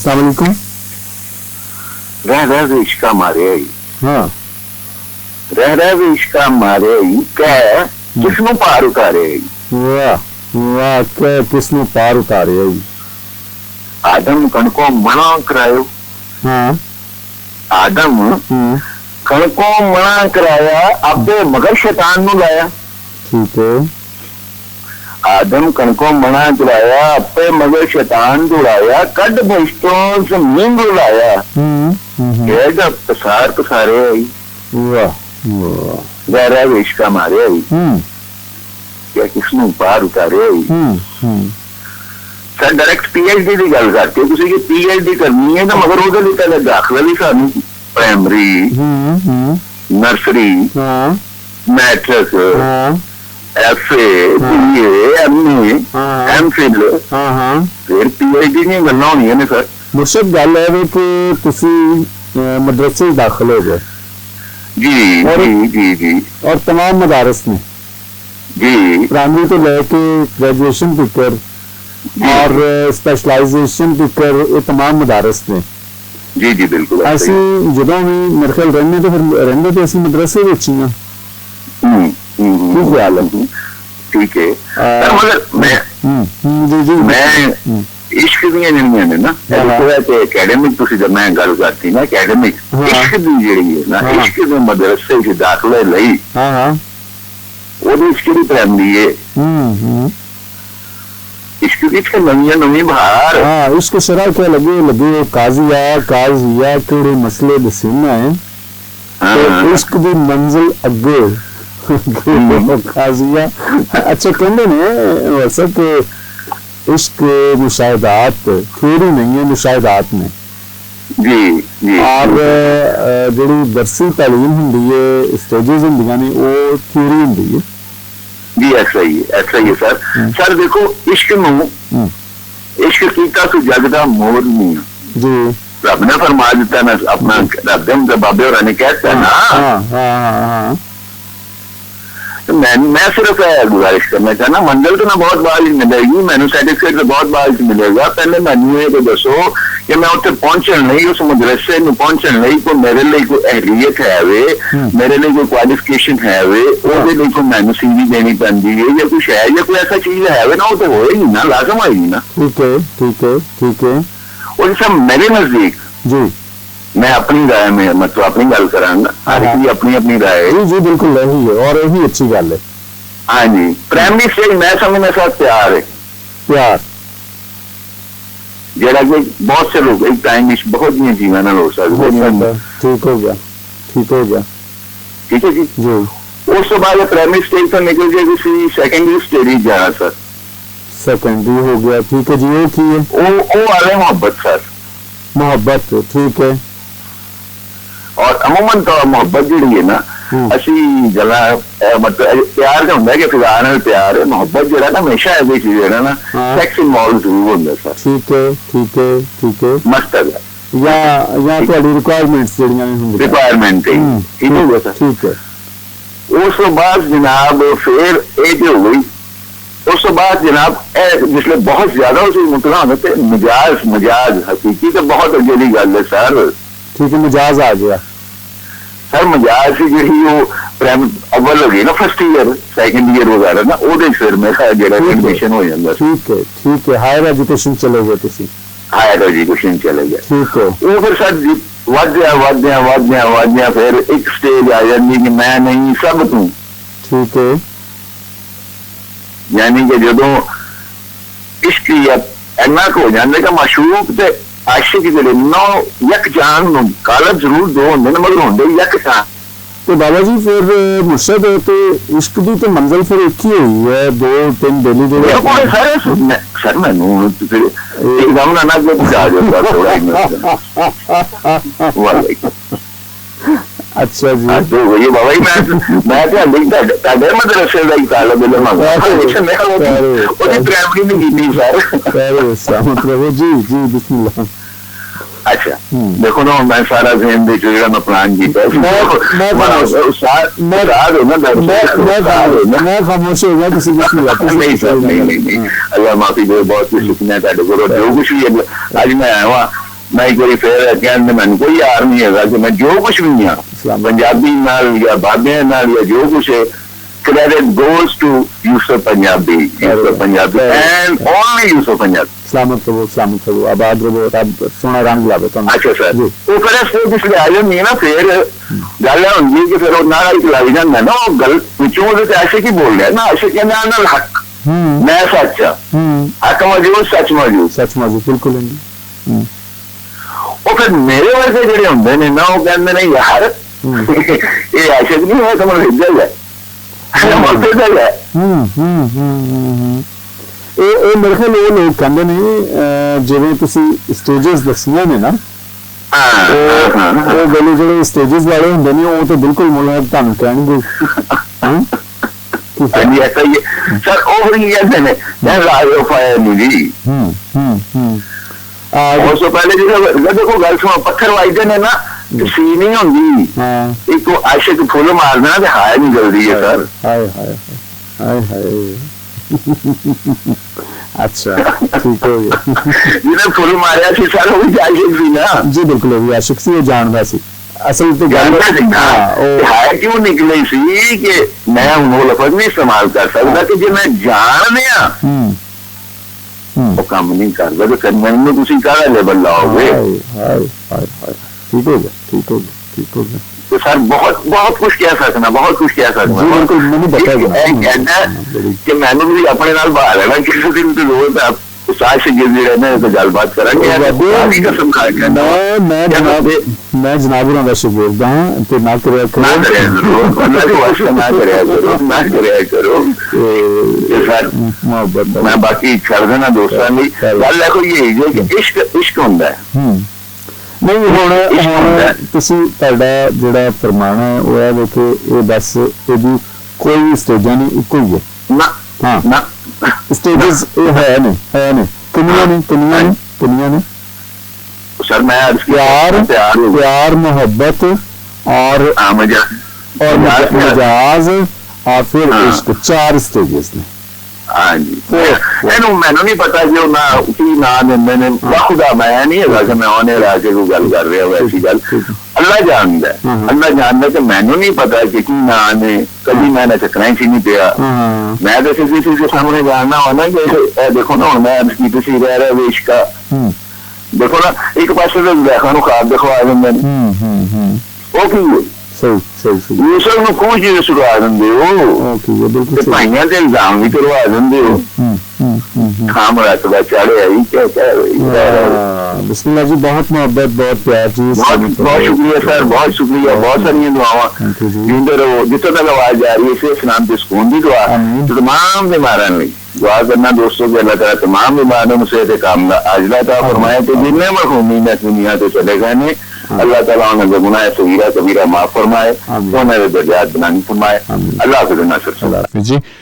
अस्सलाम वालेकुम। रह भी इश्का मारे आई। हाँ, रह भी इश्का मारे आई कह किसनू पार उतारे आई। वाह वाह, कह किसनू पार उतारे आई। आदम कणको मना करायो। हाँ, आदम कणको मना कराया आपे मगर शैतान नू लाया। ठीक है। आदम कणको मना कराया आपे मगर शैतान दुलाया कड बहिश्तों जमीन रुलाया। कह पसार पसारे आई। वाह वाह, रह भी इश्का मारे आई क्या किसनू पार उतारे आई। सर डायरेक्ट PhD की गल करते हो तुसीं कि PhD करनी है तो मगर ਉਹਦੇ ਲਈ ਪਹਿਲੇ ਦਾਖਲਾ ਵੀ ਸਾਨੂੰ primary nursery matric FA BA MA MPhil ਫਿਰ PhD ਦੀਆਂ ਗੱਲਾਂ ਹੋਣੀਆਂ ਨੇ ਸਰ। ਮੁਰਸ਼ਦ ਗੱਲ ਹੈ ਕਿ ਤੁਸੀਂ मदरसे दाखिल हो गए। जी और तमाम मदारस में जी प्राइमरी तो लेके ग्रेजुएशन तक और स्पेशलाइजेशन तक ये तमाम मदारस ने। जी जी बिल्कुल ऐसी जगह भी मेरे ख्याल रहने तो फिर रहने तो ऐसी मदरसे बेची हैं। ठीक ख्याल है। ठीक है मगर मैं इश्क ਦੀਆਂ ਜਿਹੜੀਆਂ ਨੇ ਨਾ ਤੇ ਅਕੈਡਮਿਕ ਤੁਸੀਂ ਜਦ ਮੈਂ ਗੱਲ ਕਰਤੀ ਨਾ ਅਕੈਡਮਿਕ ਇਸ਼ਕ ਦੀ ਜਿਹੜੀ ਹੈ ਨਾ ਇਸ਼ਕ ਦੇ ਮਦਰਸੇ ਵਿੱਚ ਦਾਖਲੇ ਲਈ ਉਹਦੀ ਇਸ਼ਕ ਦੀ ਪ੍ਰਾਇਮਰੀ ਹੈ इश्क की नवी बहार। हाँ, इसको शरा क्या लगे काजिया केड़े मसले दसीना है तो इश्क दी मंजिल अगे काजिया। अच्छा कहते ने सब इश्क मुशाहिदात थ्योरी नहीं है, मुशाहिदात में जी जी और जी दरसी तालीम होंगी है स्टेजेस होंगे ने वो थ्योरी होंगी है। जी ऐसा ही है सर। सर देखो इश्क नूं इश्क कीता तो जग दा मोल नहीं जी रब ने फरमा दिता ना अपना रब दे बाबे होरां ने कहता ना। मैं सिर्फ गुजारिश करना चाहना मंजिल तो ना बहुत बार ही मिलेगी मैनू सर्टिफिकेट तो बहुत बार ही मिलेगा। पहले मैनू ये तो दसो कि मैं उत्थे पहुंचने नहीं उस मदरसे में पहुंचने नहीं कोई मेरे लिए कोई अहलियत है वे मेरे लिए कोई क्वालिफिकेशन है वे ਉਹਦੇ ਲਈ कोई मैनू CV देनी पैंदी है या कुछ है या कोई ऐसा चीज है वे ना वो तो होएगी ना लाजम आएगी ना। ठीक है और सब मेरे नजदीक जी मैं अपनी राय में मतलब अपनी गल करांगा हर की अपनी अपनी राय है। जी बिल्कुल यही है और यही अच्छी गल है। हाँ जी प्राइमरी स्टेज मैं समझने साथ प्यार है प्यार जरा कि बहुत से लोग एक टाइम में बहुत ही जीवन हो सकते। ठीक हो गया ठीक है जी उस बाद प्राइमरी स्टेज तो निकल गया किसी सेकेंडरी स्टेज जाना सर। सेकेंडरी हो गया ठीक है जी। वो आ रहे मोहब्बत सर मोहब्बत ठीक है। और अमूमन तो मोहब्बत जी है ना असी जला मतलब प्यार जो होंगे कि फिजा नाल प्यार है मोहब्बत जो ना हमेशा ऐसी चीज है ना सेक्स इन्वॉल्व जरूर होंगे सर। ठीक है मस्त है या थोड़ी रिक्वायरमेंट्स रिक्वायरमेंट ठीक हो गया सर। ठीक है उस बाद जनाब फिर ये जो हुई उस बाद जनाब जिसले बहुत ज्यादा उसे मुतला होते मजाज हकीकी तो बहुत अगे की गल है सर। ठीक है मजाज आ गया सर मजाज की जी वो अव्वल हो गई ना फर्स्ट ईयर सेकंड ईयर वगैरह ना वो फिर मेरा जो एडमिशन हो जाता। ठीक है हायर एजुकेशन चले गए तुसी हायर एजुकेशन चले गए। ठीक है वो फिर सर वधया फिर एक स्टेज आ जाती कि मैं नहीं सब तू। ठीक है यानी कि जो इश्क इन्ना हो जाता कि माशूक ते आशिक जिहड़े नौ यक जान कालब जरूर दो होंगे मगर होंगे यक जान। तो बाबा जी फिर मुर्शद तो इश्क की तो मंजिल फिर एक ही हुई है 2-3 डेली सर मैनू फिर एकदम ना बुझा जाता। अच्छा जी तो ये बाबा जी मैं मदरसे का ही तालब इल्म प्राइमरी में की सर मतलब जी बिस्मिल्लाह। अच्छा देखो ना मैं सारा जहन दे जो मैं प्लान किया मैं खामोश हो गया किसी नहीं सर नहीं अल्लाह माफी दे बहुत कुछ सीखना है जो कुछ भी अज मैं आया मैं एक बार फिर कहने मैंने कोई यार नहीं है कि मैं जो कुछ भी हाँ पंजाबी नाल या बाबे नाल या जो कुछ है, credit goes to Yousaf Punjabi and only Yousaf Punjabi. सलामत रहो, आबाद रहो, रब सोना रंग लावे तुहानू। अच्छा सर, वो फिर स्टेज जिसले आ जांदी है ना, फिर गल होंदी कि फिर वो नाल एक लग जांदा ना, वो गल विचों ओदे ते ऐसे की बोल रहा है ना, ऐसे कहंदे ना हक मैं सच हक मौजूद सच मौजूद बिल्कुल है। वो फिर मेरे वर्गे जेडे हुंदे ने ना, वो कहंदे ने यार ये ऐसे नहीं है, समझ गल है मेरे ख्याल वो लोग कहते ने जिवें तुसीं स्टेजेस दसियां ने ना, वो गले जेडे स्टेजेस वाले हुंदे ने, वो तो बिल्कुल मुल्क तुहानू कहणगे ऐसा ही है सर। वो ही कहते ने मैं राज ऑफ फायर नहीं जी। उस तो पहले जो देखो गल सुनो, पत्थर वाजदे ने ना, सी नहीं होंगी, एक आशिक फुल मारना ते हाय नहीं जल्दी है सर। हाय हाय हाय हाय अच्छा ठीक हो गया। जिन्हें फुल मारिया सी सर, वो भी आशिक सी ना जी, बिल्कुल वो भी आशिक सी, वो जानदा सी असल तो जानदा सी ना। हाय क्यों निकली सी कि मैं वो लफ्ज नहीं इस्तेमाल कर सकता कि जे मैं जान दिया वो काम नहीं करदा तो मैनू तुसीं काहदा लेबल लाओगे। ठीक हो गया, ठीक हो गया, ठीक हो गया। तो सर बहुत कुछ कह सकना, बहुत कुछ कह सकना। बिल्कुल मैंने बताया कि मैंने भी अपने नाल बाहर रहना, किसी दिन तो रोज आप उस्ताद से गिरते रहने तो गलबात करेंगे। कसम खा के मैं जनाब होना का शुक्रिया हाँ ते ना करया करो, ना करया करो सर मोहब्बत। मैं बाकी छड़ देना दोस्तां दी गल देखो ये है कि इश्क हुंदा है नहीं। हुण तुसीं तुहाडा जिहड़ा फरमाना है वो है कि ये बस इहदी कोई भी स्टेजां नहीं, इक्को ही है ना। हाँ ना स्टेजेस है ने कितनियां ने सर। मैं प्यार मोहब्बत और मजाज और फिर इश्क, 4 स्टेजेस ने। हाँ जी, मैनू नहीं पता जो ना की ना देंदे ने, खुदा मैं नहीं है कि मैं उन्हें ला के कोई गल कर रहा, वैसी गल अल्लाह जानदा है। अल्लाह जानदा कि मैनू नहीं पता कि की ना ने, कभी मैंने चक्करां च नहीं पिया। मैं तो किसी के सामने जानना हो ना कि देखो ना, मैं किसी रह रहा इश्क का देखो ना, एक पासे तो देखा ख्वाब दिखवा देंगे वो की यूसफ नूं खूह च सुलवा देंदे हो, भाइयां ते इल्जाम भी करवा देंदे हो, खाम रतबा चढ़े आई क्या बिस्मिल्लाह जी। बहुत मोहब्बत, बहुत प्यार जी, बहुत शुक्रिया सर, बहुत शुक्रिया। बहुत सारी दुआवां जिंदे रहो, जितों तक आवाज आ रही है से सलाम ते सुकून की दुआ तमाम बीमारां लई दुआ करना दोस्तों की। अल्लाह ताला तमाम बीमारों में सेहत कामला आजला ता फरमाए कि जिन्ने मरहूमी ने दुनिया से चले गए ने, अल्लाह ताला उन्हें गुनाह सगीरा कबीरा माफ फरमाए, उन्हें दर्जात बुलंद फरमाए। अल्लाह के नाम से जी।